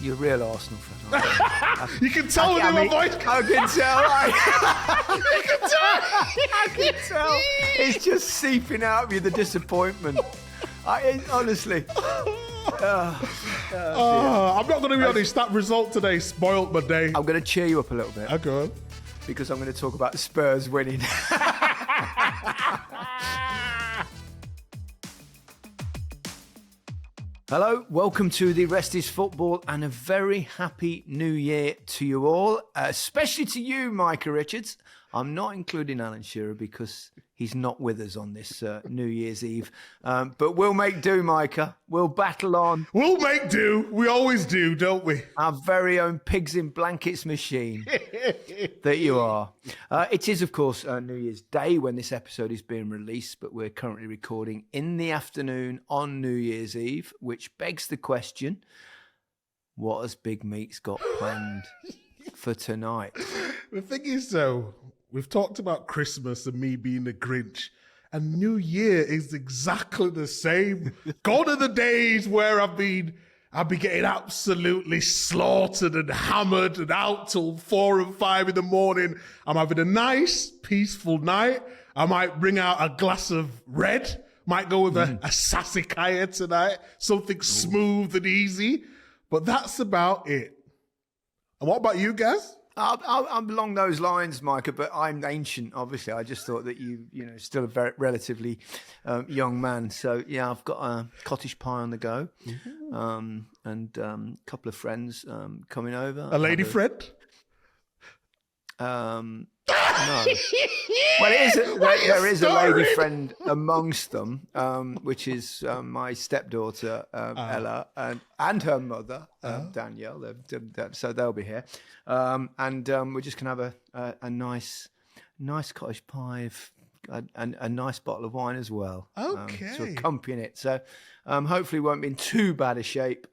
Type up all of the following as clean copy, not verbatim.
You're a real Arsenal fan, aren't you? You can tell in my voice. I can tell. You can tell. I can tell. It's just seeping out of you, the disappointment. Honestly. I'm not going to be honest. That result today spoiled my day. I'm going to cheer you up a little bit. Go on. Because I'm going to talk about the Spurs winning. Hello, welcome to the Rest is Football and a very happy new year to you all, especially to you, Micah Richards. I'm not including Alan Shearer because he's not with us on this New Year's Eve. But we'll make do, Micah. We'll battle on. We'll make do. We always do, don't we? Our very own pigs in blankets machine that you are. It is, of course, New Year's Day when this episode is being released, but we're currently recording in the afternoon on New Year's Eve, which begs the question, what has Big Meats got planned for tonight? The thing is, though, we've talked about Christmas and me being the Grinch, and New Year is exactly the same. Gone are the days where I'll be getting absolutely slaughtered and hammered and out till 4 and 5 in the morning. I'm having a nice, peaceful night. I might bring out a glass of red, might go with a sassy kaya tonight, something smooth and easy. But that's about it. And what about you guys? I'm along those lines, Micah, but I'm ancient, obviously. I just thought that you still a very relatively young man. So, yeah, I've got a cottage pie on the go and a couple of friends coming over. A lady friend? No. Well, there is a lady friend amongst them, which is my stepdaughter, Ella, and her mother, Danielle. So they'll be here. And we're just going to have a nice cottage pie and a nice bottle of wine as well. Okay. To accompany it. So hopefully won't be in too bad a shape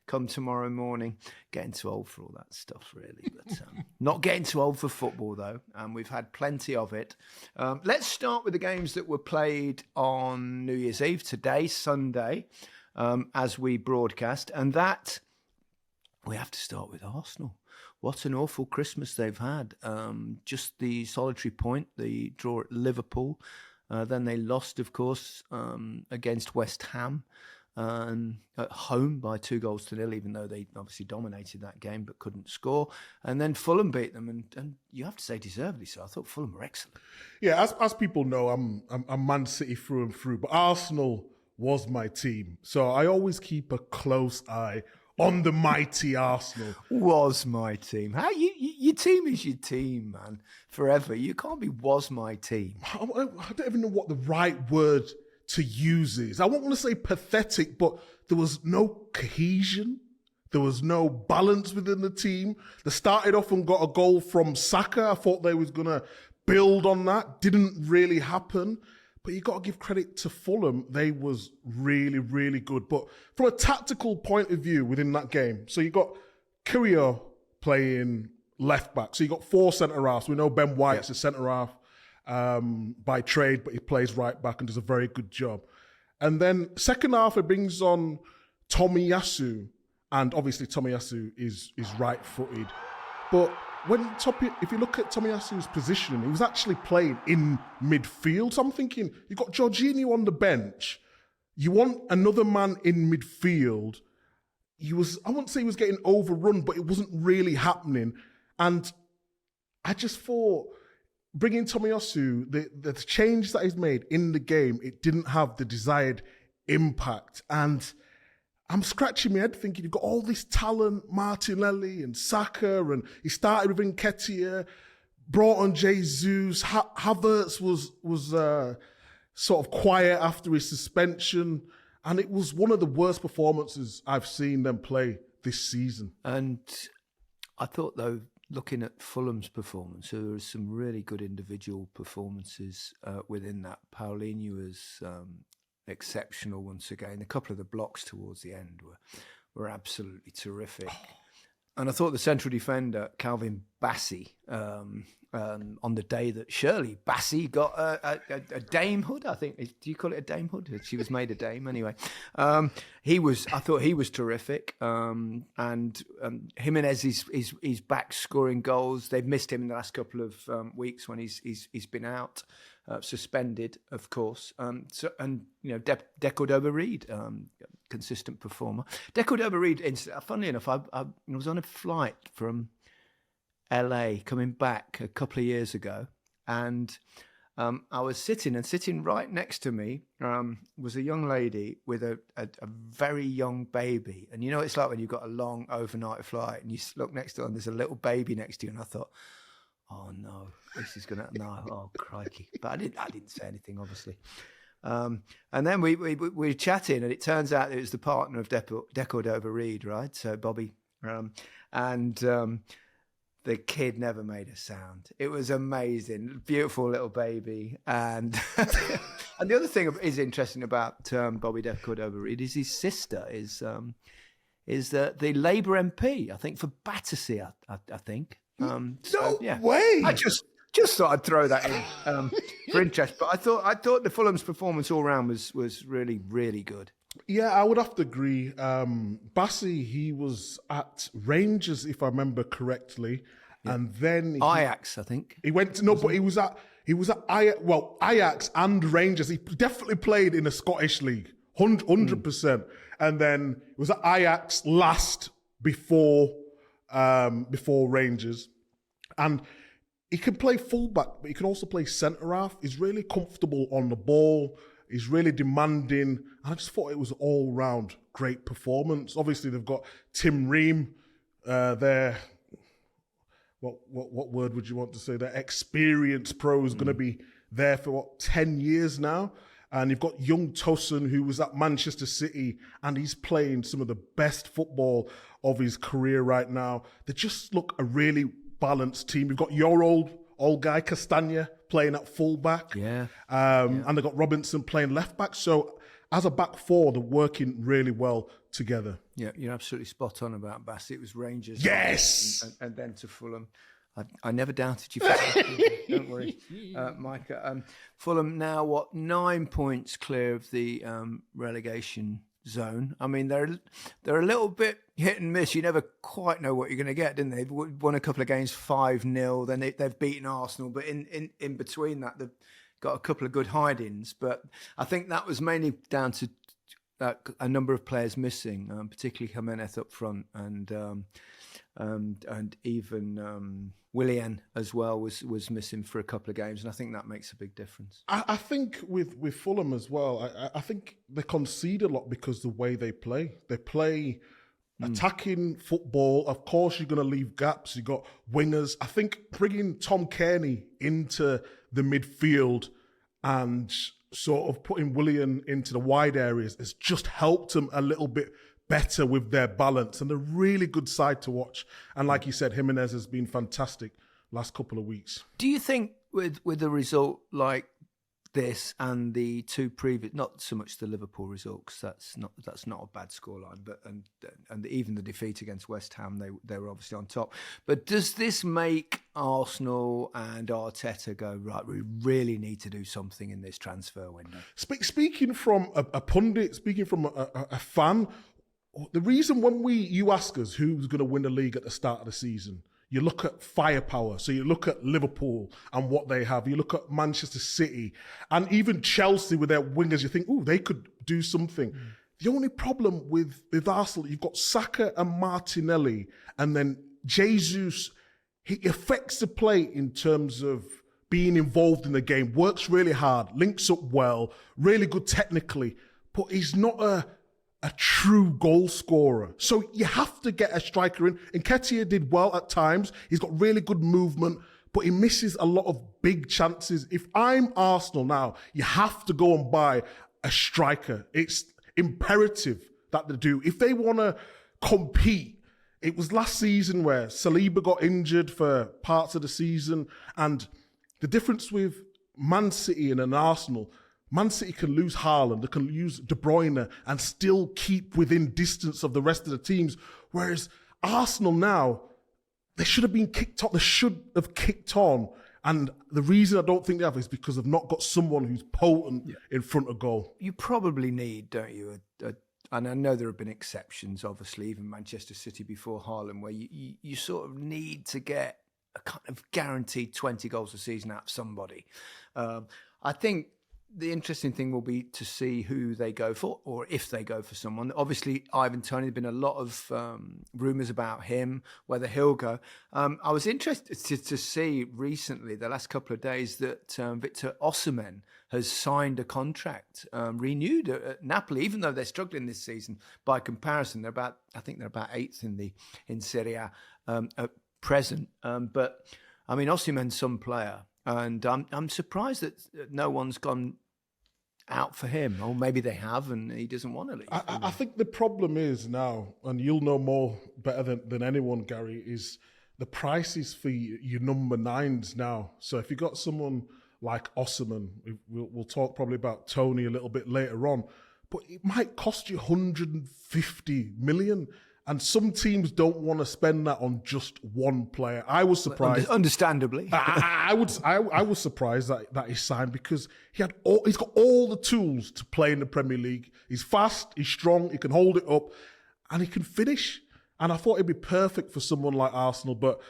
come tomorrow morning. Getting too old for all that stuff, really. But not getting too old for football, though. We've had plenty of it. Let's start with the games that were played on New Year's Eve today, Sunday, as we broadcast. And that, we have to start with Arsenal. What an awful Christmas they've had. Just the solitary point, the draw at Liverpool. Then they lost, of course, against West Ham. At home by 2-0, even though they obviously dominated that game but couldn't score. And then Fulham beat them, and you have to say deservedly so. I thought Fulham were excellent. Yeah, as people know, I'm Man City through and through, but Arsenal was my team. So I always keep a close eye on the mighty Arsenal. Was my team. How your team is your team, man. Forever. You can't be was my team. I don't even know what the right word to use is. I won't want to say pathetic, but there was no cohesion. There was no balance within the team. They started off and got a goal from Saka. I thought they was going to build on that. Didn't really happen. But you got to give credit to Fulham. They was really, really good. But from a tactical point of view within that game, so you got Kyriel playing left back. So you got 4 centre-halves. We know Ben White's a centre-half by trade, but he plays right back and does a very good job. And then second half, it brings on Tomiyasu. And obviously Tomiyasu is right-footed. But if you look at Tomiyasu's positioning, he was actually playing in midfield. So I'm thinking, you've got Jorginho on the bench. You want another man in midfield. I wouldn't say he was getting overrun, but it wasn't really happening. And I just thought, bringing Tomiyasu, the change that he's made in the game, it didn't have the desired impact. And I'm scratching my head thinking, you've got all this talent, Martinelli and Saka, and he started with Nketiah, brought on Jesus. Havertz was sort of quiet after his suspension, and it was one of the worst performances I've seen them play this season. And I thought, though, looking at Fulham's performance, there were some really good individual performances within that. Paulinho was exceptional once again. A couple of the blocks towards the end were absolutely terrific. And I thought the central defender, Calvin Bassey, on the day that Shirley Bassey got a damehood, I think. Do you call it a damehood? She was made a dame anyway. I thought he was terrific. And Jimenez is back scoring goals. They've missed him in the last couple of weeks when he's been out, suspended, of course. De Cordova-Reid, consistent performer. De Cordova-Reid, funnily enough, I was on a flight from LA coming back a couple of years ago, and I was sitting right next to me was a young lady with a very young baby. And you know, it's like when you've got a long overnight flight and you look next to her and there's a little baby next to you, and I thought, oh no, this is gonna oh crikey. But I didn't say anything, obviously. And then we were chatting, and it turns out it was the partner of De Cordova-Reid, right? So Bobby, the kid never made a sound. It was amazing, beautiful little baby. And and the other thing is interesting about Bobby De Cordova-Reid is his sister is the Labour MP, I think, for Battersea, I think. Way. I just thought I'd throw that in for interest. But I thought the Fulham's performance all round was really, really good. Yeah, I would have to agree. Bassey, he was at Rangers, if I remember correctly, and then Ajax, I think he went to but he was at Ajax and Rangers. He definitely played in the Scottish league, 100%. And then he was at Ajax last before Rangers, and he can play fullback, but he can also play centre half. He's really comfortable on the ball. He's really demanding. And I just thought it was all round great performance. Obviously, they've got Tim Ream there. What word would you want to say? Their experienced pro is going to be there for 10 years now. And you've got young Tosun, who was at Manchester City, and he's playing some of the best football of his career right now. They just look a really balanced team. You've got your old guy, Castagna, playing at fullback. And they've got Robinson playing left back. So as a back four, they're working really well together. Yeah, you're absolutely spot on about Bassett. It was Rangers. Yes! And then to Fulham. I never doubted you. Don't worry, Micah. Fulham now, 9 points clear of the relegation zone. I mean, they're a little bit hit and miss. You never quite know what you're going to get, didn't they? They've won a couple of games 5-0. Then they've beaten Arsenal, but in between that, they've got a couple of good hide-ins. But I think that was mainly down to a number of players missing, particularly Jimenez up front, and even Willian as well was missing for a couple of games, and I think that makes a big difference. I think with Fulham as well, I think they concede a lot because the way they play. They play attacking football. Of course, you're going to leave gaps. You've got wingers. I think bringing Tom Kearney into the midfield and sort of putting Willian into the wide areas has just helped them a little bit better with their balance, and a really good side to watch. And like you said, Jimenez has been fantastic last couple of weeks. Do you think with a result like this and the two previous, not so much the Liverpool result, because that's not a bad scoreline, but and even the defeat against West Ham, they were obviously on top. But does this make Arsenal and Arteta go, right, we really need to do something in this transfer window? Speaking from a pundit, speaking from a fan, the reason when you ask us who's going to win the league at the start of the season, you look at firepower. So you look at Liverpool and what they have. You look at Manchester City and even Chelsea with their wingers. You think, oh, they could do something. The only problem with Arsenal, you've got Saka and Martinelli, and then Jesus, he affects the play in terms of being involved in the game, works really hard, links up well, really good technically, but he's not a true goal scorer. So you have to get a striker in. Nketiah did well at times. He's got really good movement, but he misses a lot of big chances. If I'm Arsenal now, you have to go and buy a striker. It's imperative that they do. If they want to compete, it was last season where Saliba got injured for parts of the season, and the difference with Man City and an Arsenal, Man City can lose Haaland, they can lose De Bruyne and still keep within distance of the rest of the teams. Whereas Arsenal now, they should have been kicked on. They should have kicked on. And the reason I don't think they have is because they've not got someone who's potent in front of goal. You probably need, don't you, and I know there have been exceptions, obviously, even Manchester City before Haaland, where you sort of need to get a kind of guaranteed 20 goals a season out of somebody. I think the interesting thing will be to see who they go for, or if they go for someone. Obviously, Ivan Toney, there's been a lot of rumours about him, whether he'll go. I was interested to see recently, the last couple of days, that Victor Osimhen has signed a contract, renewed at Napoli, even though they're struggling this season. By comparison, I think they're about 8th in Serie A at present. But I mean, Osimhen's some player. And I'm surprised that no one's gone out for him. Or maybe they have and he doesn't want to leave. I think the problem is now, and you'll know more better than anyone, Gary, is the prices for your number 9s now. So if you got someone like Osimhen, we'll talk probably about Tony a little bit later on, but it might cost you 150 million. And some teams don't want to spend that on just one player. I was surprised. Understandably. I was surprised that he signed because he's got all the tools to play in the Premier League. He's fast, he's strong, he can hold it up, and he can finish. And I thought it'd be perfect for someone like Arsenal, but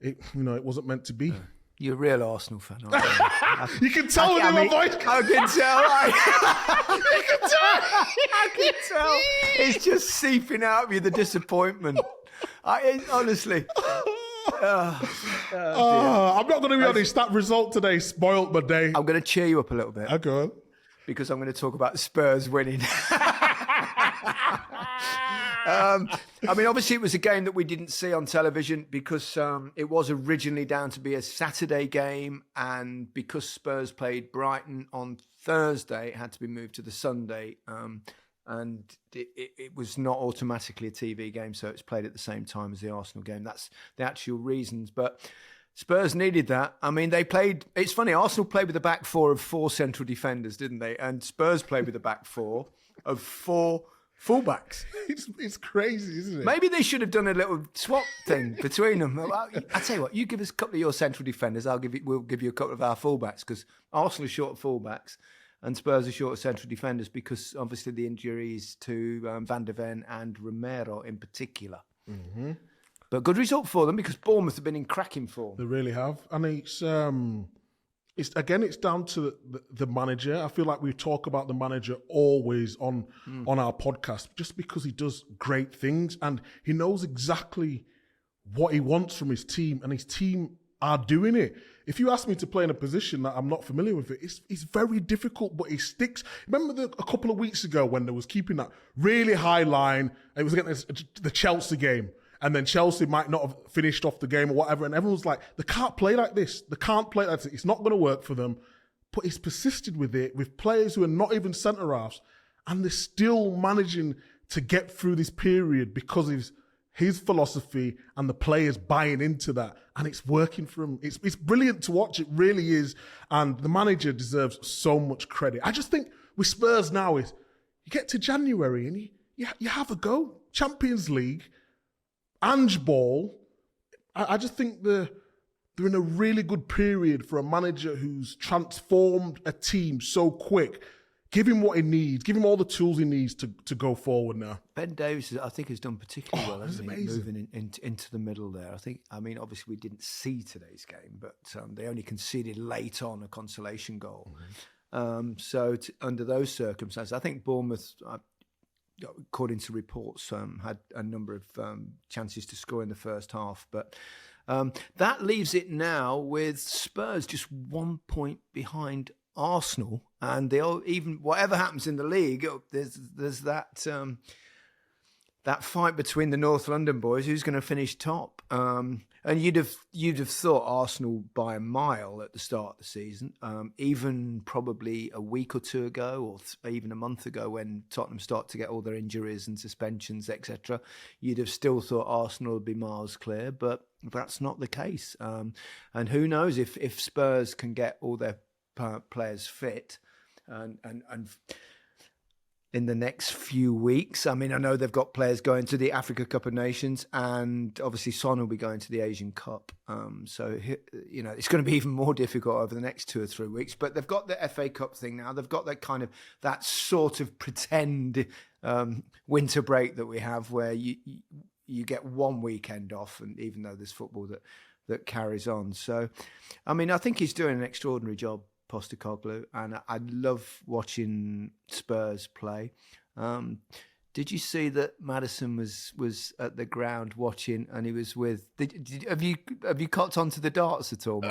it wasn't meant to be. You're a real Arsenal fan, aren't you? You can tell in my voice. I can tell. You can tell. I can tell. It's just seeping out of you, the disappointment. Honestly. I'm not going to be honest. That result today spoilt my day. I'm going to cheer you up a little bit. Okay. Go on. Because I'm going to talk about Spurs winning. I mean, obviously, it was a game that we didn't see on television because it was originally down to be a Saturday game. And because Spurs played Brighton on Thursday, it had to be moved to the Sunday. And it was not automatically a TV game, so it's played at the same time as the Arsenal game. That's the actual reasons. But Spurs needed that. I mean, it's funny, Arsenal played with a back 4 of 4 central defenders, didn't they? And Spurs played with a back 4 of 4 fullbacks. It's crazy, isn't it? Maybe they should have done a little swap thing between them. I tell you what, you give us a couple of your central defenders, we'll give you a couple of our fullbacks, because Arsenal are short of fullbacks and Spurs are short of central defenders because obviously the injuries to Van der Ven and Romero in particular. Mm-hmm. But good result for them because Bournemouth have been in cracking form. They really have, and it's down to the manager. I feel like we talk about the manager always on our podcast just because he does great things and he knows exactly what he wants from his team, and his team are doing it. If you ask me to play in a position that I'm not familiar with, it's very difficult, but he sticks. Remember a couple of weeks ago when they was keeping that really high line, it was against the Chelsea game, and then Chelsea might not have finished off the game or whatever, and everyone's like, they can't play like this. They can't play like this. It's not going to work for them. But he's persisted with it, with players who are not even centre-halves, and they're still managing to get through this period because of his philosophy and the players buying into that, and it's working for him. It's brilliant to watch. It really is, and the manager deserves so much credit. I just think with Spurs now is you get to January and you have a go. Champions League, Ange Ball. I just think they're in a really good period for a manager who's transformed a team so quick. Give him what he needs. Give him all the tools he needs to go forward now. Ben Davies, I think, has done particularly well, hasn't he? Amazing. Moving into the middle there. Obviously we didn't see today's game, but they only conceded late on a consolation goal. Mm-hmm. Under those circumstances, I think Bournemouth, according to reports, had a number of chances to score in the first half. But that leaves it now with Spurs just 1 point behind Arsenal, and even whatever happens in the league, there's that fight between the North London boys who's going to finish top. And you'd have thought Arsenal by a mile at the start of the season, even probably a week or two ago, or even a month ago when Tottenham started to get all their injuries and suspensions, etc. You'd have still thought Arsenal would be miles clear, but that's not the case. And who knows if Spurs can get all their players fit, and in the next few weeks. I mean, I know they've got players going to the Africa Cup of Nations, and obviously Son will be going to the Asian Cup. So, it's going to be even more difficult over the next 2 or 3 weeks. But they've got the FA Cup thing now. They've got that sort of pretend winter break that we have, where you get one weekend off, and even though there's football that carries on. So, I mean, I think he's doing an extraordinary job, Postecoglou, and I love watching Spurs play. Did you see that Maddison was at the ground watching, and he was with? Have you caught on to the darts at all?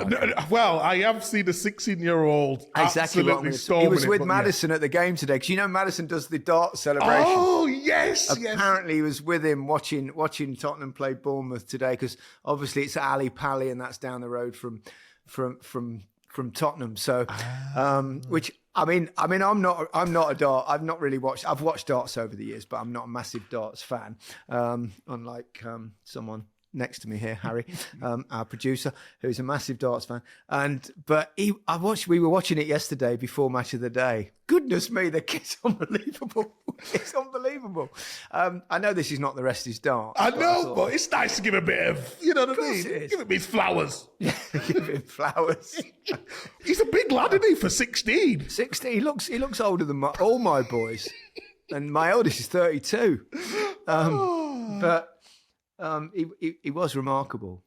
Well, I have seen a 16-year-old exactly absolutely storming. He was with Maddison at the game today, because Maddison does the dart celebration. Oh yes, apparently he was with him watching Tottenham play Bournemouth today, because obviously it's Ali Pally, and that's down the road from Tottenham. So, which I mean, I'm not a dart. I've not really watched. I've watched darts over the years, but I'm not a massive darts fan. Unlike someone next to me here, Harry, our producer, who's a massive darts fan. We were watching it yesterday before Match of the Day. Goodness me, the kid's unbelievable. It's unbelievable. I know this is not the rest is darts. I know, but it's nice to give a bit of, you know what I mean? Give him his flowers. Give him flowers. He's a big lad, isn't he, for 16? 16. He looks older than all my boys. And my oldest is 32. But he was remarkable.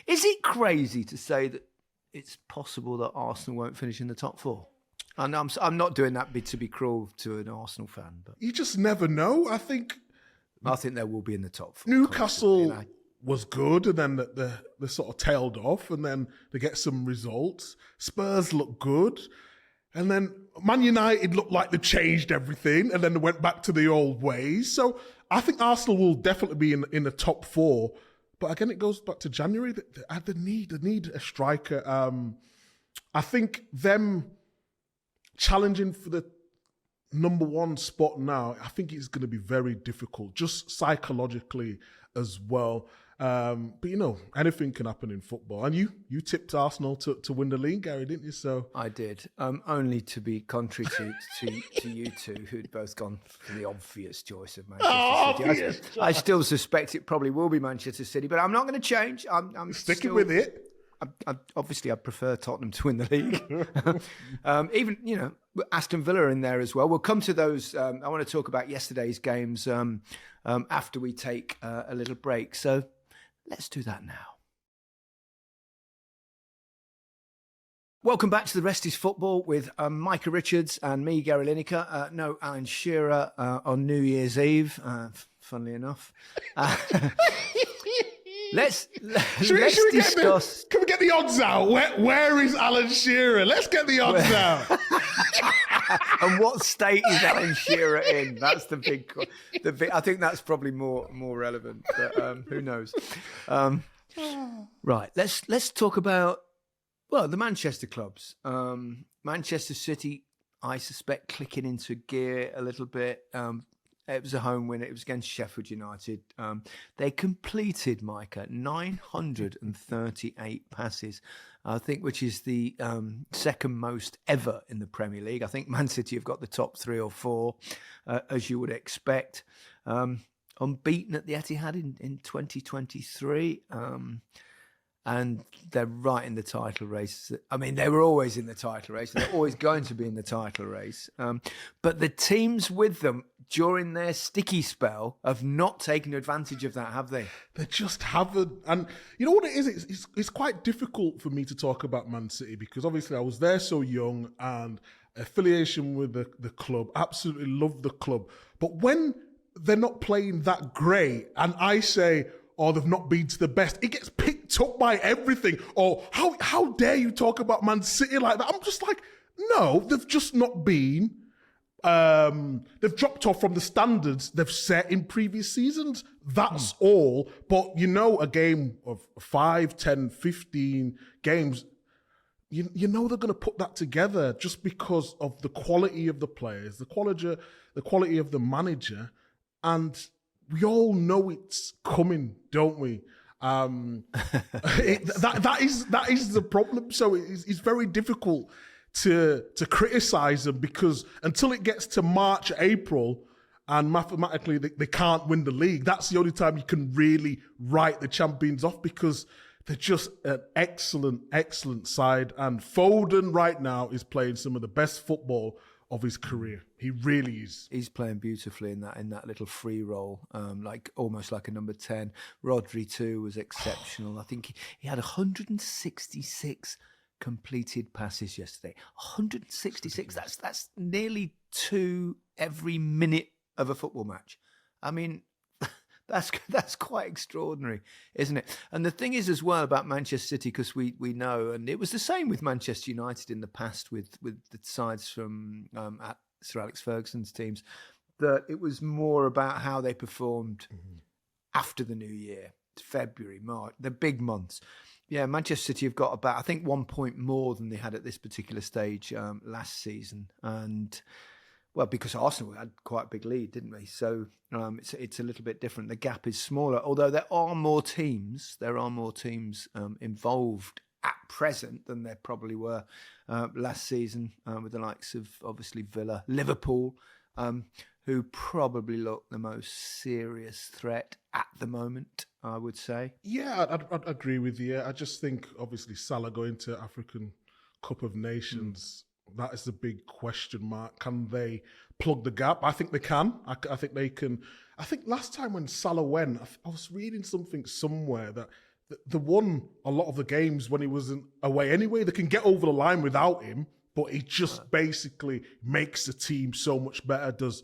Is it crazy to say that it's possible that Arsenal won't finish in the top 4? And I'm not doing that to be cruel to an Arsenal fan, but you just never know. I think they will be in the top 4. Newcastle was good, and then they sort of tailed off, and then they get some results. Spurs look good, and then Man United looked like they changed everything, and then they went back to the old ways. So I think Arsenal will definitely be in the top 4. But again, it goes back to January. They need a striker. I think them challenging for the number 1 spot now, I think it's going to be very difficult, just psychologically as well. But anything can happen in football. And you tipped Arsenal to win the league, Gary, didn't you? So I did. Only to be contrary to you two, who'd both gone for the obvious choice of Manchester City. I still suspect it probably will be Manchester City, but I'm not going to change. I'm sticking with it. Obviously, I prefer Tottenham to win the league. Even, Aston Villa in there as well. We'll come to those. I want to talk about yesterday's games after we take a little break. So let's do that now. Welcome back to The Rest is Football with Micah Richards and me, Gary Lineker. No Alan Shearer on New Year's Eve, funnily enough. Let's discuss. Can we get the odds out? Where is Alan Shearer? Let's get the odds out. And what state is Alan Shearer in? That's the big. I think that's probably more relevant. But who knows? Right. Let's talk about the Manchester clubs. Manchester City, I suspect, clicking into gear a little bit. It was a home win. It was against Sheffield United. They completed, Micah, 938 passes, I think, which is the second most ever in the Premier League. I think Man City have got the top 3 or 4, as you would expect. Unbeaten at the Etihad in 2023. And they're right in the title race. I mean, they were always in the title race. They're always going to be in the title race. But the teams with them during their sticky spell have not taken advantage of that, have they? They just haven't. And you know what it is? It's quite difficult for me to talk about Man City because obviously I was there so young and affiliation with the club. Absolutely love the club. But when they're not playing that great and I say, they've not been to the best, it gets picked up by everything. Or how dare you talk about Man City like that? I'm just like, no, they've just not been. They've dropped off from the standards they've set in previous seasons. That's all. But a game of 5, 10, 15 games, you know they're going to put that together just because of the quality of the players, the quality of the manager, and we all know it's coming, don't we? That is the problem. So it's very difficult to criticise them, because until it gets to March, April, and mathematically they can't win the league, that's the only time you can really write the champions off, because they're just an excellent side. And Foden right now is playing some of the best football of his career. He really is. He's playing beautifully in that little free role, like almost like a number 10. Rodri too was exceptional. I think he had 166 completed passes yesterday. 166. That's nearly 2 every minute of a football match. I mean, that's quite extraordinary, isn't it? And the thing is as well about Manchester City, because we know, and it was the same with Manchester United in the past with the sides from at Sir Alex Ferguson's teams, that it was more about how they performed after the new year, February, March, the big months. Yeah, Manchester City have got about, I think, 1 point more than they had at this particular stage last season. And well, because Arsenal had quite a big lead, didn't we? So it's a little bit different. The gap is smaller, although there are more teams. There are more teams involved at present than there probably were last season, with the likes of obviously Villa, Liverpool, who probably look the most serious threat at the moment, I would say. Yeah, I'd agree with you. I just think obviously Salah going to African Cup of Nations. That is the big question mark. Can they plug the gap? I think they can. I think they can. I think last time when Salah went, I was reading something somewhere that they won a lot of the games when he wasn't away anyway. They can get over the line without him, but he just basically makes the team so much better, does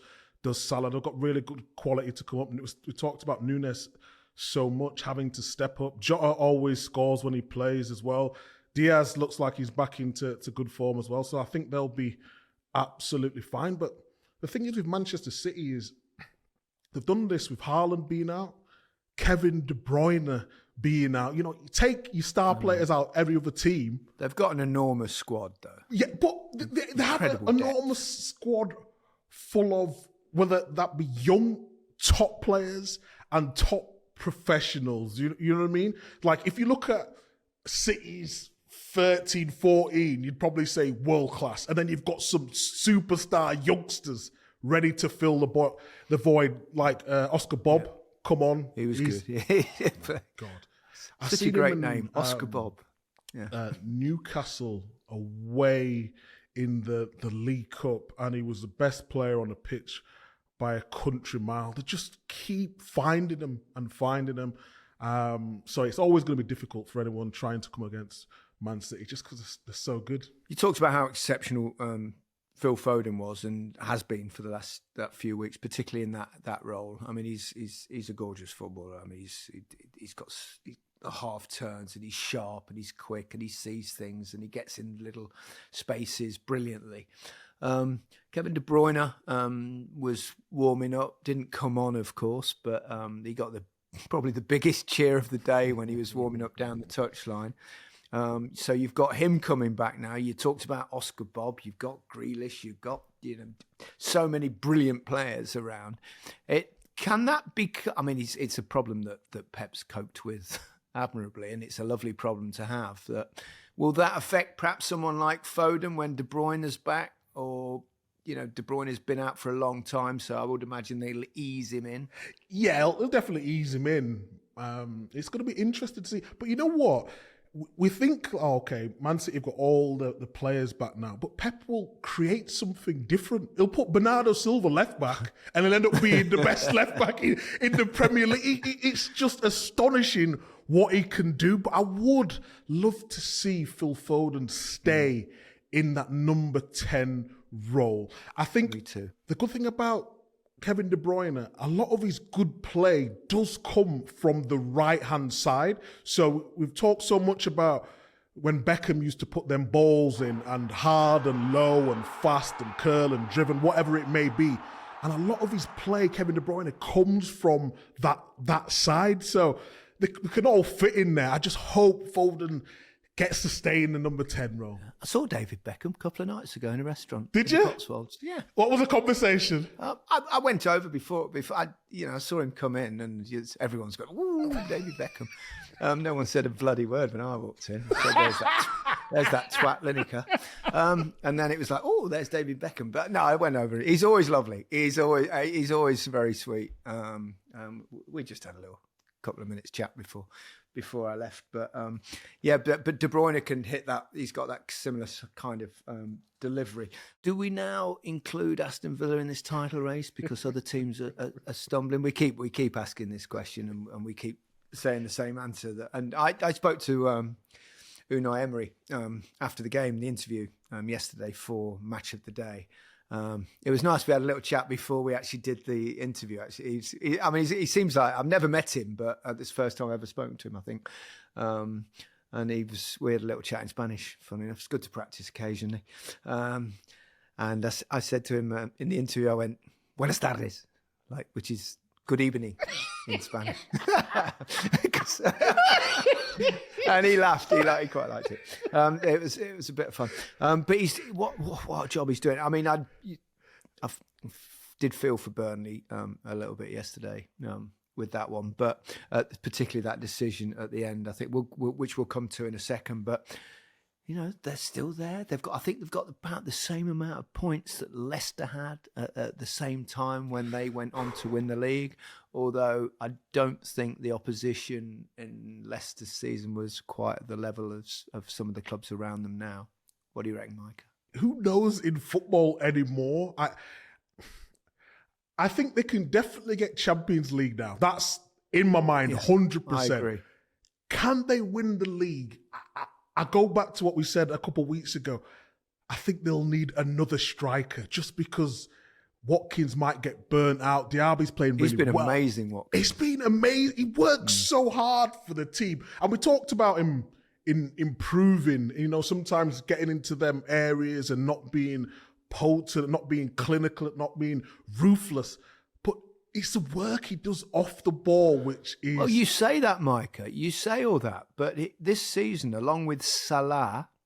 Salah. They've got really good quality to come up. And we talked about Nunes so much, having to step up. Jota always scores when he plays as well. Diaz looks like he's back into good form as well. So I think they'll be absolutely fine. But the thing is with Manchester City is they've done this with Haaland being out, Kevin De Bruyne being out. You know, you take your star players out every other team. They've got an enormous squad, though. Yeah, but they have an enormous squad full of, whether that be young top players and top professionals. You know what I mean? Like, if you look at City's 13, 14, you'd probably say world class. And then you've got some superstar youngsters ready to fill the void, like Oscar Bob. Yeah. Come on. He was good. God. Such a great name, Oscar Bob. Yeah. Newcastle away in the League Cup, and he was the best player on the pitch by a country mile. They just keep finding him. So it's always going to be difficult for anyone trying to come against Man City, just because they're so good. You talked about how exceptional Phil Foden was and has been for the that few weeks, particularly in that role. I mean, he's a gorgeous footballer. I mean, he's got half turns, and he's sharp, and he's quick, and he sees things, and he gets in little spaces brilliantly. Kevin De Bruyne was warming up, didn't come on, of course, but he got probably the biggest cheer of the day when he was warming up down the touchline. So you've got him coming back now. You talked about Oscar Bob. You've got Grealish. You've got so many brilliant players around. Can that be? I mean, it's a problem that Pep's coped with admirably, and it's a lovely problem to have. Will that affect perhaps someone like Foden when De Bruyne is back, or? De Bruyne has been out for a long time, so I would imagine they'll ease him in. Yeah, they'll definitely ease him in. It's going to be interesting to see. But you know what? We think, okay, Man City have got all the players back now, but Pep will create something different. He'll put Bernardo Silva left back, and he'll end up being the best left back in the Premier League. It's just astonishing what he can do. But I would love to see Phil Foden stay in that number 10 role. I think Me too. The good thing about Kevin De Bruyne, a lot of his good play does come from the right-hand side. So we've talked so much about when Beckham used to put them balls in, and hard and low and fast and curl and driven, whatever it may be. And a lot of his play, Kevin De Bruyne, comes from that side. So they can all fit in there. I just hope Foden gets to stay in the number 10 role. I saw David Beckham a couple of nights ago in a restaurant. Did you? Cotswolds. Yeah. What was the conversation? I went over before I saw him come in, and everyone's going, "Ooh, David Beckham." No one said a bloody word when I walked in. So there's that. there's that twat Lineker. And then it was like, oh, there's David Beckham. But no, I went over. He's always lovely. He's always very sweet. We just had a little couple of minutes chat before I left. But but De Bruyne can hit that. He's got that similar kind of delivery. Do we now include Aston Villa in this title race because other teams are stumbling? We keep asking this question and we keep saying the same answer. And I spoke to Unai Emery after the game, the interview yesterday for Match of the Day. It was nice. We had a little chat before we actually did the interview. Actually, he seems like, I've never met him, but this is the first time I've ever spoken to him, I think. And we had a little chat in Spanish. Funny enough, it's good to practice occasionally. And I said to him in the interview, I went, "Buenas tardes," which is good evening in Spanish. And he laughed. He quite liked it. It was a bit of fun. But he's what job he's doing. I mean, I did feel for Burnley a little bit yesterday with that one, but particularly that decision at the end. I think which we'll come to in a second. But they're still there. I think they've got about the same amount of points that Leicester had at the same time when they went on to win the league. Although I don't think the opposition in Leicester's season was quite at the level of some of the clubs around them now. What do you reckon, Micah? Who knows in football anymore? I think they can definitely get Champions League now. That's in my mind, 100%. I agree. Can they win the league? I go back to what we said a couple of weeks ago. I think they'll need another striker just because Watkins might get burnt out. Diaby's playing really well. He's been amazing, Watkins. He's been amazing. He works so hard for the team. And we talked about him in improving, sometimes getting into them areas and not being potent, not being clinical, not being ruthless. But it's the work he does off the ball, which is... Well, you say that, Micah. You say all that. But this season, along with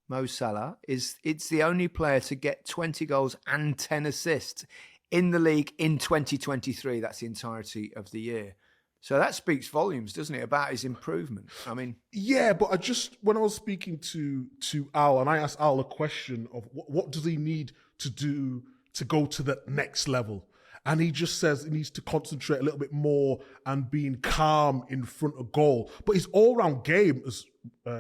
Mo Salah, it's the only player to get 20 goals and 10 assists in the league in 2023. That's the entirety of the year. So that speaks volumes, doesn't it, about his improvement? I mean... Yeah, but when I was speaking to Al, and I asked Al a question of what does he need to do to go to the next level? And he just says he needs to concentrate a little bit more and being calm in front of goal. But his all-round game has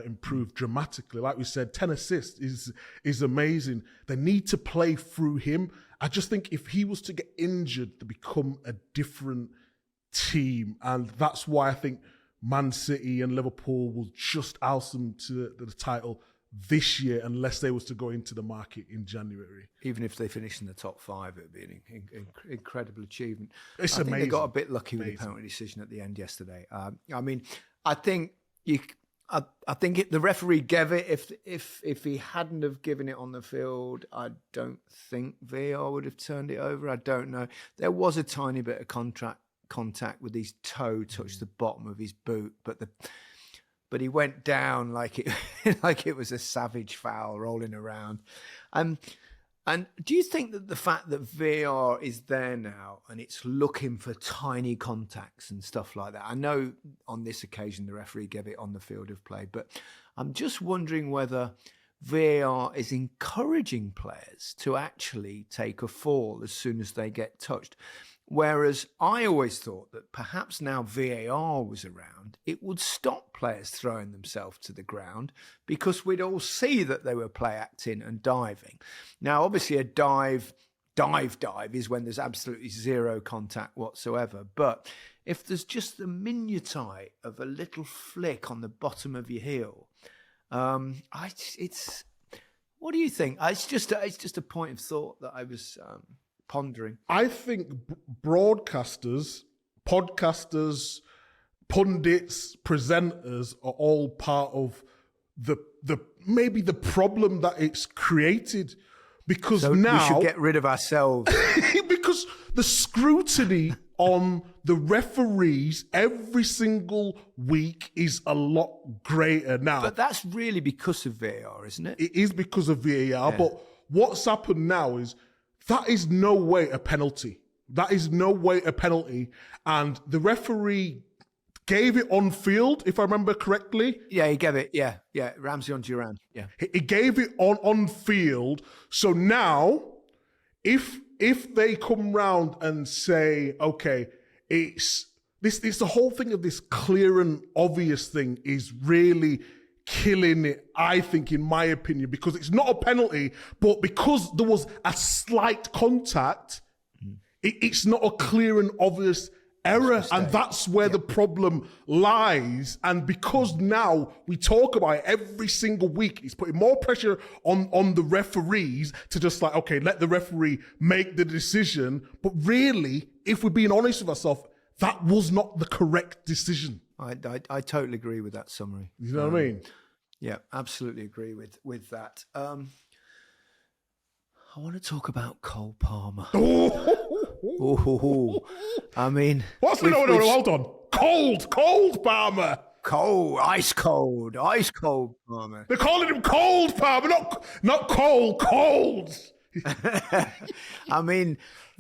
improved dramatically. Like we said, 10 assists is amazing. They need to play through him. I just think if he was to get injured, they become a different team. And that's why I think Man City and Liverpool will just oust them to the title this year unless they was to go into the market in January. Even if they finish in the top 5, it would be an incredible achievement. It's amazing. Think they got a bit lucky with the penalty decision at the end yesterday. I think the referee gave it. If he hadn't have given it on the field, I don't think VAR would have turned it over. I don't know. There was a tiny bit of contact with his toe touched the bottom of his boot, but he went down like it was a savage foul rolling around. And do you think that the fact that VAR is there now and it's looking for tiny contacts and stuff like that? I know on this occasion the referee gave it on the field of play, but I'm just wondering whether VAR is encouraging players to actually take a fall as soon as they get touched. Whereas I always thought that perhaps now VAR was around, it would stop players throwing themselves to the ground because we'd all see that they were play acting and diving. Now, obviously, a dive is when there's absolutely zero contact whatsoever. But if there's just the minutiae of a little flick on the bottom of your heel, it's what do you think? It's just a point of thought that I was pondering. I think broadcasters, podcasters, pundits, presenters are all part of the maybe the problem that it's created, because so now we should get rid of ourselves because the scrutiny on the referees every single week is a lot greater now. But that's really because of VAR, isn't it? It is because of VAR. Yeah. But what's happened now is that is no way a penalty. That is no way a penalty. And the referee gave it on field, if I remember correctly. Yeah, he gave it. Yeah. Ramsey on Duran. Yeah. He gave it on field. So now, if they come round and say, okay, it's the whole thing of this clear and obvious thing is really killing it, I think, in my opinion, because it's not a penalty, but because there was a slight contact, it's not a clear and obvious error, and that's where the problem lies. And because now we talk about it every single week, it's putting more pressure on the referees to just like, okay, let the referee make the decision. But really, if we're being honest with ourselves, that was not the correct decision. I totally agree with that summary. You know what I mean? Yeah, absolutely agree with that. I want to talk about Cole Palmer. Oh, I mean... Hold on. Cold Palmer. Ice cold Palmer. They're calling him Cold Palmer, not cold. I mean,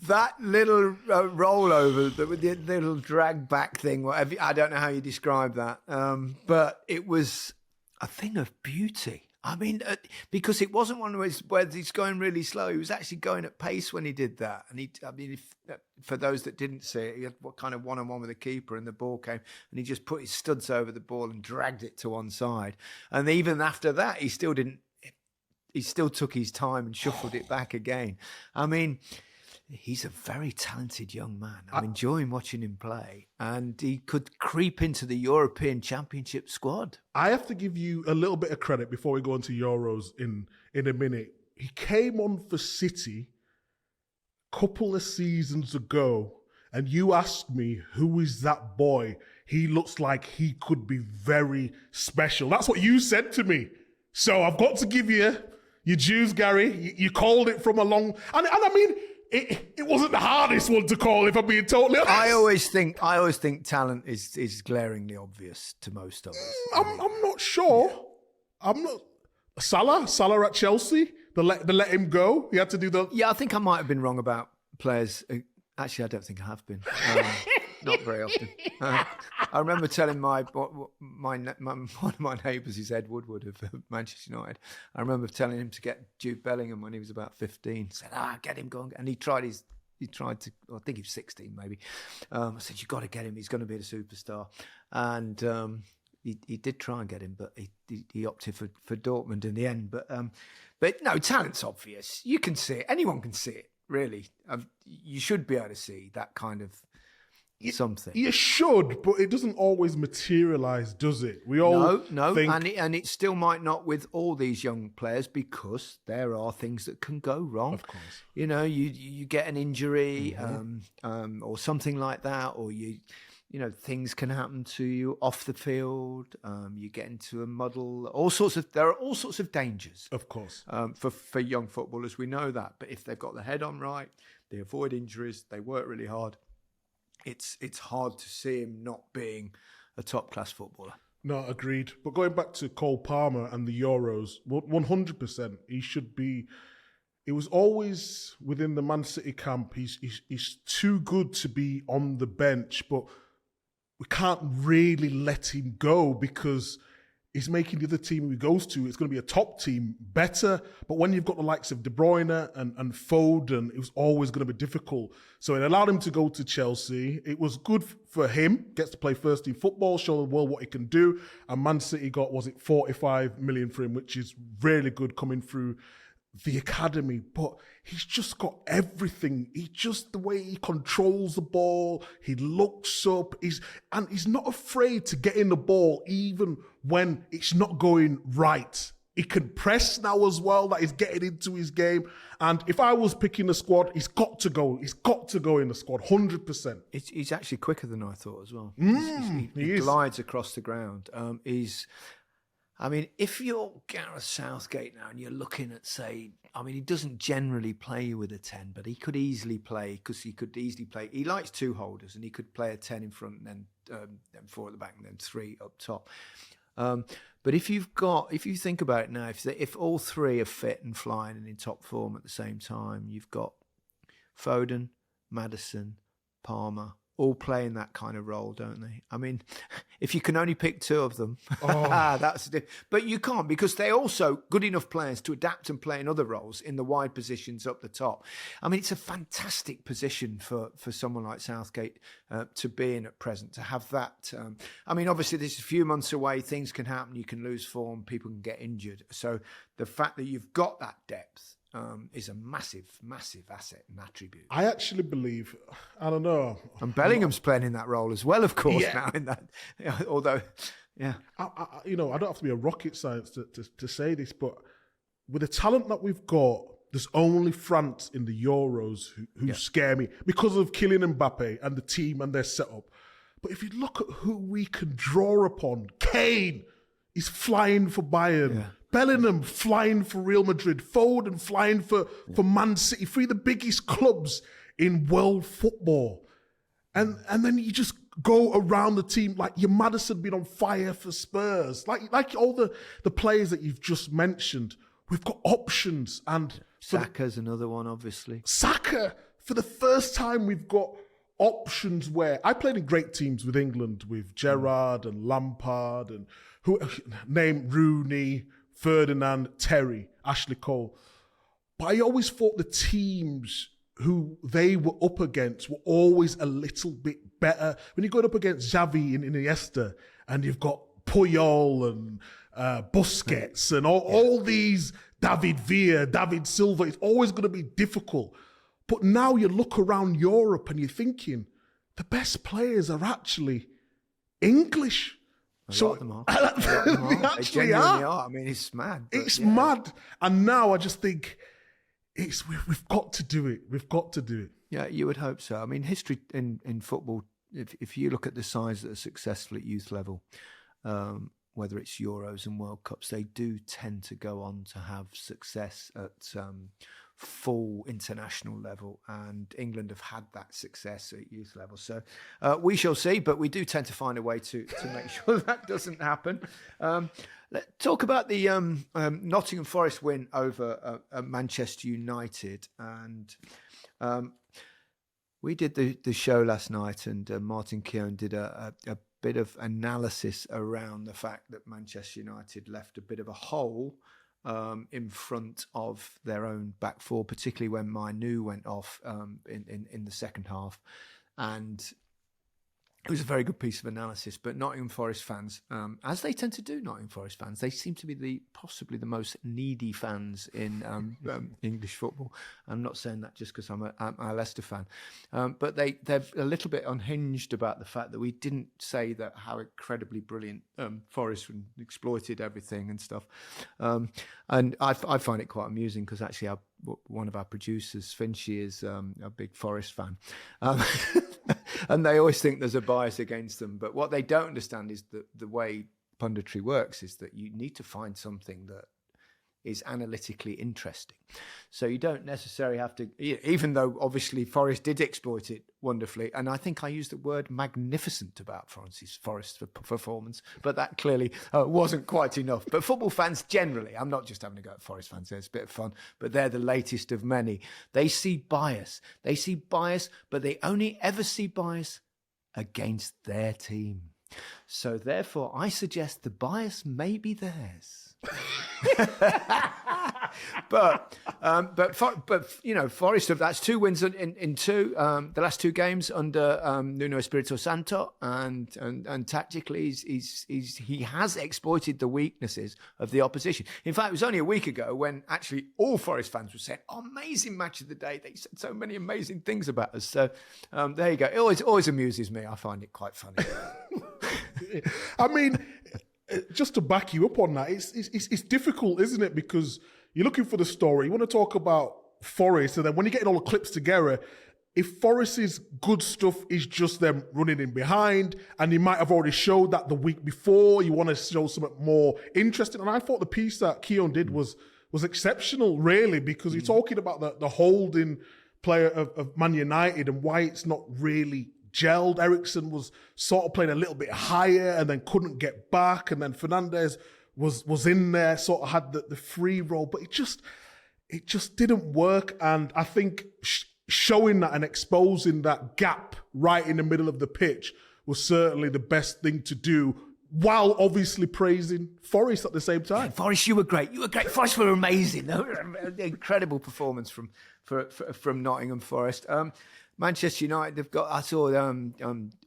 that little rollover, the little drag back thing, whatever, I don't know how you describe that, but it was a thing of beauty. I mean, because it wasn't one of those where he's going really slow. He was actually going at pace when he did that. And for those that didn't see it, he had what kind of one-on-one with the keeper, and the ball came, and he just put his studs over the ball and dragged it to one side. And even after that, he still took his time and shuffled it back again. I mean, he's a very talented young man. I'm enjoying watching him play, and he could creep into the European Championship squad. I have to give you a little bit of credit before we go into Euros in a minute. He came on for City a couple of seasons ago, and you asked me, who is that boy? He looks like he could be very special. That's what you said to me. So I've got to give you your dues, Gary. You called it from a long... And I mean... It wasn't the hardest one to call, if I'm being totally honest. I always think talent is glaringly obvious to most of us. I'm not sure. Yeah. I'm not. Salah at Chelsea. They let him go. He had to do the. Yeah, I think I might have been wrong about players. Actually, I don't think I have been. Not very often. I remember telling one of my neighbours, is Ed Woodward of Manchester United. I remember telling him to get Jude Bellingham when he was about 15. Said, get him going. And he tried to, I think he was 16 maybe. I said, you've got to get him. He's going to be the superstar. And he did try and get him, but he opted for Dortmund in the end. But no, talent's obvious. You can see it. Anyone can see it, really. You should be able to see that kind of something. You should, but it doesn't always materialise, does it? We all think... and it still might not with all these young players, because there are things that can go wrong. Of course, you know, you get an injury, or something like that, or things can happen to you off the field. You get into a muddle. There are all sorts of dangers. Of course, for young footballers, we know that. But if they've got the head on right, they avoid injuries, they work really hard. It's hard to see him not being a top-class footballer. No, agreed. But going back to Cole Palmer and the Euros, 100%, he should be... It was always within the Man City camp, he's too good to be on the bench, but we can't really let him go because he's making the other team he goes to, it's going to be a top team, better. But when you've got the likes of De Bruyne and Foden, it was always going to be difficult. So it allowed him to go to Chelsea. It was good for him, gets to play first team football, show the world what he can do. And Man City got, 45 million for him, which is really good coming through the academy. But he's just got everything. The way he controls the ball, he looks up, he's not afraid to get in the ball even when it's not going right. He can press now as well. That is getting into his game. And if I was picking a squad, he's got to go. He's got to go in the squad, 100%. He's actually quicker than I thought as well. He glides across the ground. If you're Gareth Southgate now and you're looking at, he doesn't generally play with a 10, but he could easily play, he likes two holders, and he could play a 10 in front and then 4 at the back and then 3 up top. But if you think about it now, if all 3 are fit and flying and in top form at the same time, you've got Foden, Maddison, Palmer, all play in that kind of role, don't they? I mean, if you can only pick two of them, that's but you can't, because they're also good enough players to adapt and play in other roles in the wide positions up the top. I mean, it's a fantastic position for someone like Southgate to be in at present, to have that. I mean, obviously, this is a few months away. Things can happen. You can lose form. People can get injured. So the fact that you've got that depth is a massive, massive asset and attribute. I actually believe, I don't know. And Bellingham's playing in that role as well, of course, now in that. Although, yeah. I don't have to be a rocket science to say this, but with the talent that we've got, there's only France in the Euros who scare me because of Kylian Mbappe and the team and their setup. But if you look at who we can draw upon, Kane is flying for Bayern. Yeah. Bellingham flying for Real Madrid, Foden flying for Man City, three of the biggest clubs in world football. And then you just go around the team, like your Maddison been on fire for Spurs, like all the players that you've just mentioned. We've got options. And Saka's another one, obviously. Saka, for the first time, we've got options where I played in great teams with England, with Gerrard and Lampard and who name Rooney, Ferdinand, Terry, Ashley Cole. But I always thought the teams who they were up against were always a little bit better. When you go up against Xavi in Iniesta, and you've got Puyol and Busquets and all these, David Villa, David Silva, it's always going to be difficult. But now you look around Europe and you're thinking, the best players are actually English. A lot of them are. They actually are. I mean, it's mad. It's mad. And now I just think we've got to do it. We've got to do it. Yeah, you would hope so. I mean, history in football, if you look at the sides that are successful at youth level, whether it's Euros and World Cups, they do tend to go on to have success at full international level, and England have had that success at youth level. So we shall see, but we do tend to find a way to make sure that doesn't happen. Let's talk about the Nottingham Forest win over Manchester United. And we did the show last night, and Martin Keown did a bit of analysis around the fact that Manchester United left a bit of a hole in front of their own back four, particularly when Manu went off in the second half. And it was a very good piece of analysis. But Nottingham Forest fans, as they tend to do, Nottingham Forest fans, they seem to be possibly the most needy fans in English football. I'm not saying that just because I'm a Leicester fan. But they're a little bit unhinged about the fact that we didn't say that how incredibly brilliant Forest exploited everything and stuff. And I find it quite amusing because actually one of our producers, Finchy, is a big Forest fan. And they always think there's a bias against them. But what they don't understand is that the way punditry works is that you need to find something that is analytically interesting. So you don't necessarily have to, even though obviously Forest did exploit it wonderfully. And I think I used the word magnificent about Forest's performance, but that clearly wasn't quite enough. But football fans generally, I'm not just having a go at Forest fans, it's a bit of fun, but they're the latest of many. They see bias, but they only ever see bias against their team. So therefore, I suggest the bias may be theirs. but Forest, that's 2 wins in two. The last 2 games under Nuno Espirito Santo, and tactically he has exploited the weaknesses of the opposition. In fact, it was only a week ago when actually all Forest fans were saying, "Amazing match of the day." They said so many amazing things about us. So there you go. It always amuses me. I find it quite funny. I mean, just to back you up on that, it's difficult, isn't it? Because you're looking for the story. You want to talk about Forest, and then when you're getting all the clips together, if Forest's good stuff is just them running in behind, and you might have already showed that the week before, you want to show something more interesting. And I thought the piece that Keown did was exceptional, really, because you're talking about the holding player of Man United and why it's not really gelled. Eriksen was sort of playing a little bit higher and then couldn't get back, and then Fernandes was in there, sort of had the free role, but it just didn't work. And I think showing that and exposing that gap right in the middle of the pitch was certainly the best thing to do, while obviously praising Forest at the same time. Yeah, Forest, you were great. Forest were amazing. Incredible performance from Nottingham Forest. Manchester United have got. I saw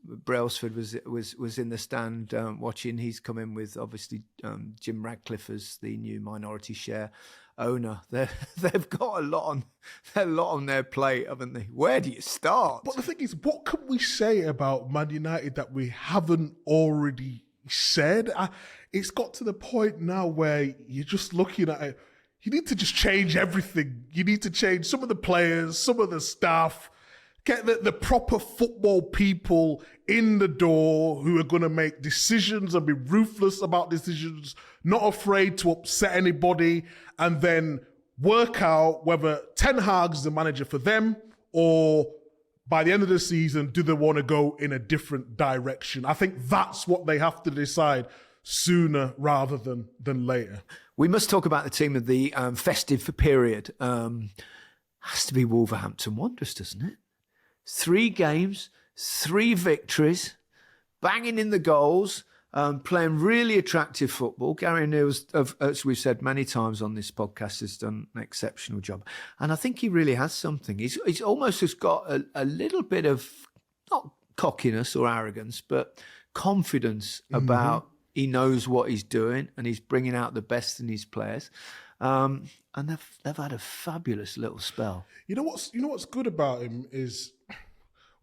Brailsford was in the stand watching. He's come in with obviously Jim Radcliffe as the new minority share owner. They've got a lot on their plate, haven't they? Where do you start? But the thing is, what can we say about Man United that we haven't already said? It's got to the point now where you're just looking at it. You need to just change everything. You need to change some of the players, some of the staff. Get the proper football people in the door who are going to make decisions and be ruthless about decisions, not afraid to upset anybody, and then work out whether Ten Hag's the manager for them, or by the end of the season, do they want to go in a different direction? I think that's what they have to decide sooner rather than later. We must talk about the team of the festive period. Has to be Wolverhampton Wanderers, doesn't it? 3 games, 3 victories, banging in the goals, playing really attractive football. Gary O'Neill, as we've said many times on this podcast, has done an exceptional job. And I think he really has something. He's almost has got a little bit of, not cockiness or arrogance, but confidence about he knows what he's doing and he's bringing out the best in his players. And they've had a fabulous little spell. You know what's good about him is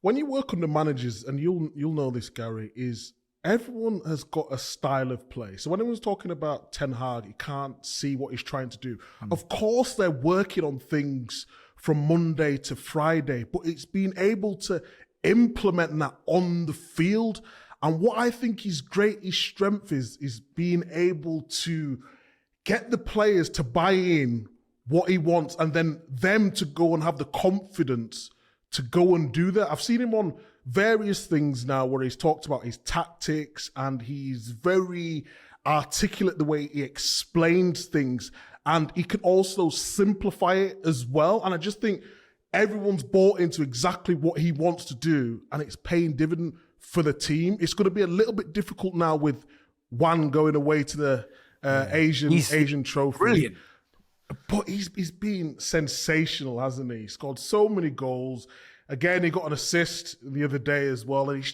when you work under managers, and you'll know this, Gary, is everyone has got a style of play. So when everyone's talking about Ten Hag, you can't see what he's trying to do. Of course, they're working on things from Monday to Friday, but it's being able to implement that on the field. And what I think his greatest strength is being able to get the players to buy in what he wants, and then them to go and have the confidence to go and do that. I've seen him on various things now where he's talked about his tactics, and he's very articulate the way he explains things, and he can also simplify it as well. And I just think everyone's bought into exactly what he wants to do, and it's paying dividend for the team. It's going to be a little bit difficult now with Wan going away to the Asian trophy. Brilliant. But he's been sensational, hasn't he? He scored so many goals. Again, he got an assist the other day as well. And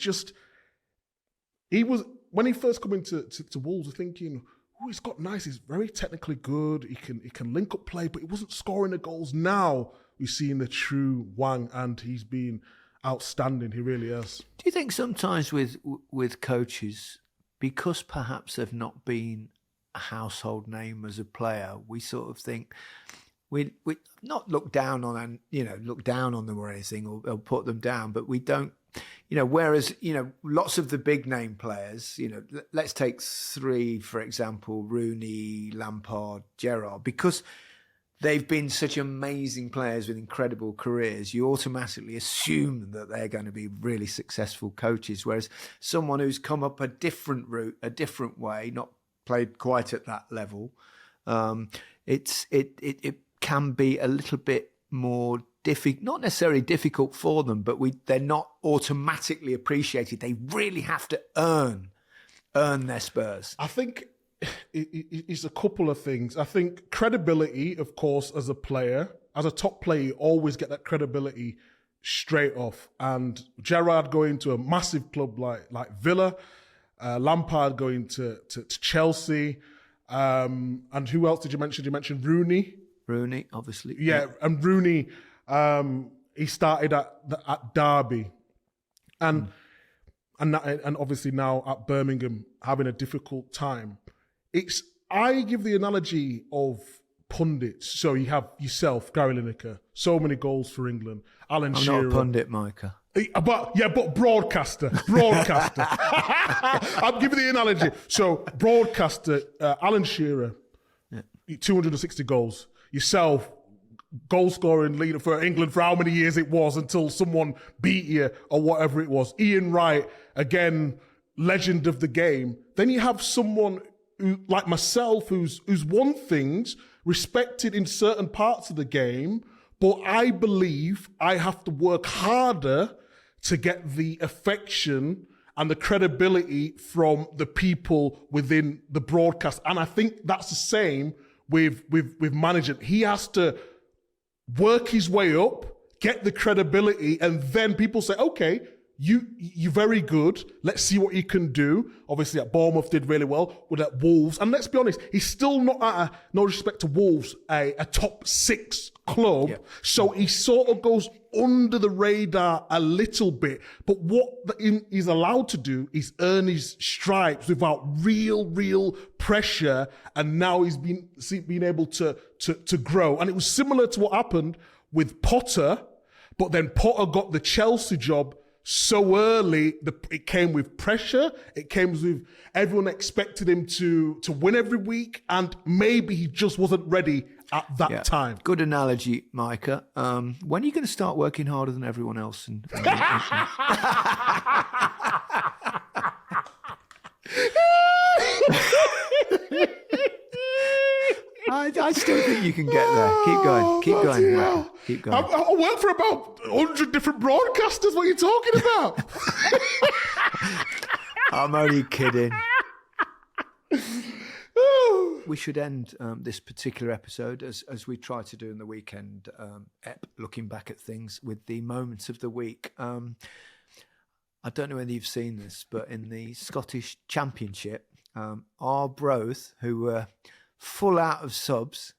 when he first come into Wolves, thinking, oh, he's got nice. He's very technically good. He can link up play, but he wasn't scoring the goals. Now we're seeing the true Wang, and he's been outstanding. He really has. Do you think sometimes with coaches, because perhaps they've not been a household name as a player, we sort of think we not look down on them or anything, or put them down, but we don't, whereas, lots of the big name players, let's take 3, for example, Rooney, Lampard, Gerrard, because they've been such amazing players with incredible careers, you automatically assume that they're going to be really successful coaches, whereas someone who's come up a different route, a different way, not played quite at that level, it can be a little bit more difficult, not necessarily difficult for them, but they're not automatically appreciated. They really have to earn their Spurs. I think it's a couple of things. I think credibility, of course, as a player, as a top player, you always get that credibility straight off. And Gerrard going to a massive club like Villa, Lampard going to Chelsea, and who else did you mention? You mentioned Rooney. Rooney, obviously. Yeah, and Rooney, he started at Derby, and obviously now at Birmingham, having a difficult time. I give the analogy of pundits. So you have yourself, Gary Lineker, so many goals for England. Alan Shearer. I'm not a pundit, Micah. But broadcaster. I'm giving the analogy. So broadcaster, Alan Shearer, 260 goals. Yourself, goal scoring leader for England for how many years it was until someone beat you or whatever it was. Ian Wright, again, legend of the game. Then you have someone who, like myself, who's won things, respected in certain parts of the game, But I believe I have to work harder to get the affection and the credibility from the people within the broadcast. And I think that's the same with management. He has to work his way up, get the credibility, and then people say, okay, you're very good. Let's see what you can do. Obviously, at Bournemouth did really well. With at Wolves, and let's be honest, he's still not no respect to Wolves, a top 6 club. Yeah. So he sort of goes under the radar a little bit. But what he's allowed to do is earn his stripes without real pressure. And now he's been able to grow. And it was similar to what happened with Potter, but then Potter got the Chelsea job so early. It came with pressure. It came with everyone expected him to win every week, and maybe he just wasn't ready at that time. Good analogy, Micah. When are you going to start working harder than everyone else? I still think you can get there. Keep going. Keep going. I work for about 100 different broadcasters. What are you talking about? I'm only kidding. We should end this particular episode, as we try to do in the weekend, looking back at things with the moments of the week. I don't know whether you've seen this, but in the Scottish Championship, Arbroath, who were full out of subs,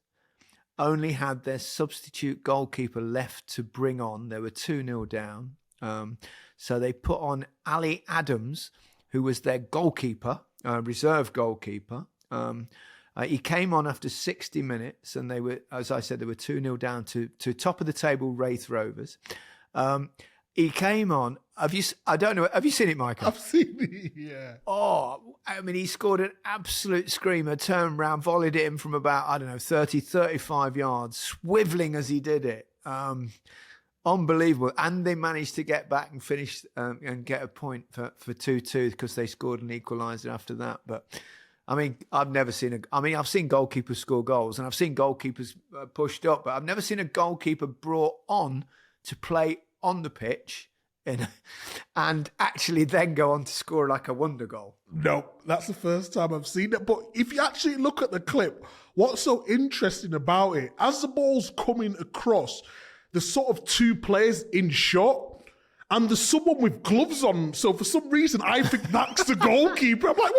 only had their substitute goalkeeper left to bring on. They were 2-0 down. So they put on Ali Adams, who was their goalkeeper, reserve goalkeeper. He came on after 60 minutes, and they were, as I said, they were 2-0 down to top of the table Wraith Rovers. He came on. Have you seen it, Micah? I've seen it, yeah. Oh, I mean, he scored an absolute screamer, turned round, volleyed it in from about, 30, 35 yards, swivelling as he did it. Unbelievable. And they managed to get back and finish and get a point for 2-2 because they scored an equaliser after that. But, I mean, I've seen goalkeepers score goals, and I've seen goalkeepers pushed up, but I've never seen a goalkeeper brought on to play on the pitch and actually then go on to score like a wonder goal. No, that's the first time I've seen it. But if you actually look at the clip, what's so interesting about it, as the ball's coming across, there's sort of 2 players in shot, and there's someone with gloves on. So for some reason, I think that's the goalkeeper. I'm like,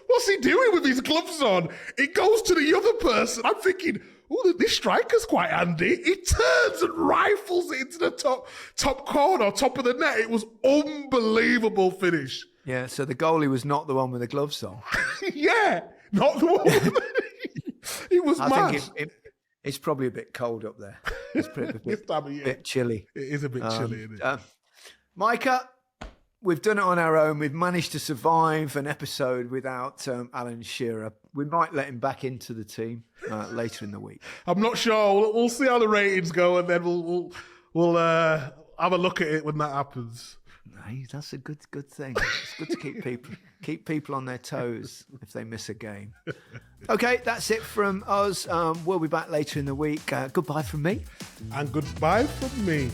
what's he doing with his gloves on? It goes to the other person. I'm thinking, oh, this striker's quite handy. He turns and rifles it into the top corner, top of the net. It was unbelievable finish. Yeah, so the goalie was not the one with the gloves on. Yeah, not the one. It was mad. I think it's probably a bit cold up there. It's probably a bit chilly. It is a bit chilly, isn't it? Micah, we've done it on our own. We've managed to survive an episode without Alan Shearer. We might let him back into the team later in the week. I'm not sure. We'll see how the ratings go, and then we'll have a look at it when that happens. Hey, that's a good thing. It's good to keep people on their toes if they miss a game. Okay, that's it from us. We'll be back later in the week. Goodbye from me. And goodbye from me.